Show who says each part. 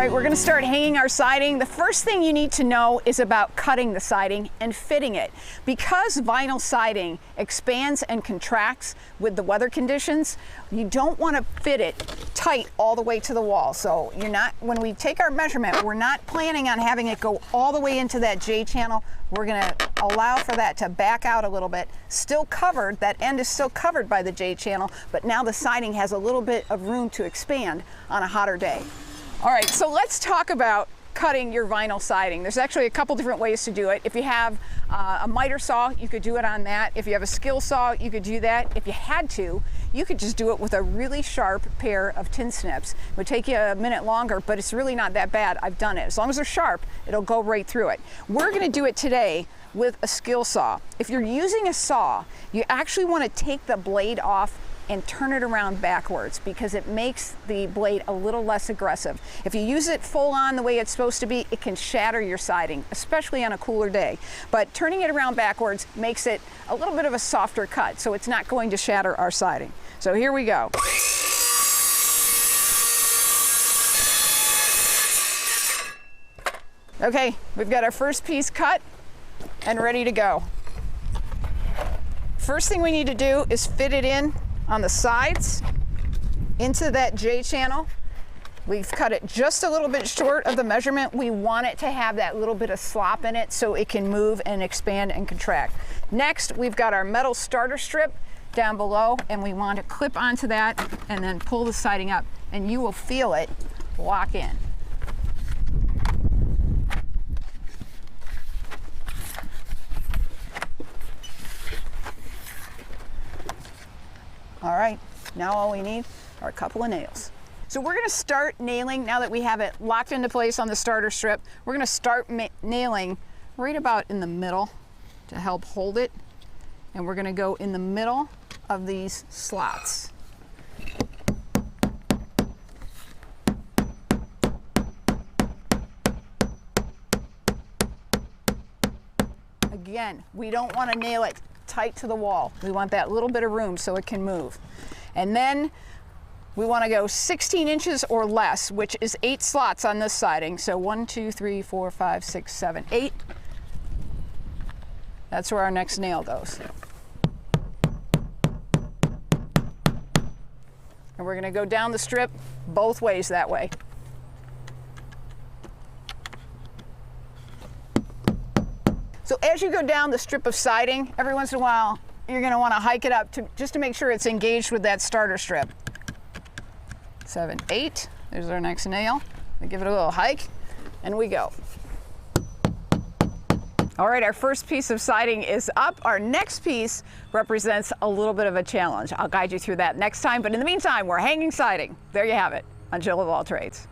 Speaker 1: right, we're gonna start hanging our siding. The first thing you need to know is about cutting the siding and fitting it. Because vinyl siding expands and contracts with the weather conditions, you don't wanna fit it tight all the way to the wall. So when we take our measurement, we're not planning on having it go all the way into that J channel. We're gonna allow for that to back out a little bit. Still covered, that end is still covered by the J channel, but now the siding has a little bit of room to expand on a hotter day. All right, so let's talk about cutting your vinyl siding. There's actually a couple different ways to do it. If you have a miter saw, you could do it on that. If you have a skill saw, you could do that. If you had to, you could just do it with a really sharp pair of tin snips. It would take you a minute longer, but it's really not that bad. I've done it. As long as they're sharp, it'll go right through it. We're gonna do it today with a skill saw. If you're using a saw, you actually wanna take the blade off and turn it around backwards because it makes the blade a little less aggressive. If you use it full on the way it's supposed to be, it can shatter your siding, especially on a cooler day. But turning it around backwards makes it a little bit of a softer cut, so it's not going to shatter our siding. So here we go. Okay, we've got our first piece cut and ready to go. First thing we need to do is fit it in on the sides into that J channel. We've cut it just a little bit short of the measurement. We want it to have that little bit of slop in it so it can move and expand and contract. Next, we've got our metal starter strip down below, and we want to clip onto that and then pull the siding up, and you will feel it lock in. All right, now all we need are a couple of nails. So we're gonna start nailing, now that we have it locked into place on the starter strip, we're gonna start nailing right about in the middle to help hold it. And we're gonna go in the middle of these slots. Again, we don't wanna nail it tight to the wall. We want that little bit of room so it can move. And then we want to go 16 inches or less, which is 8 slots on this siding. So 1, 2, 3, 4, 5, 6, 7, 8. That's where our next nail goes. And we're going to go down the strip both ways that way. So as you go down the strip of siding, every once in a while, you're gonna wanna hike it up just to make sure it's engaged with that starter strip. 7, 8, there's our next nail. We give it a little hike, and we go. All right, our first piece of siding is up. Our next piece represents a little bit of a challenge. I'll guide you through that next time, but in the meantime, we're hanging siding. There you have it on Jill of All Trades.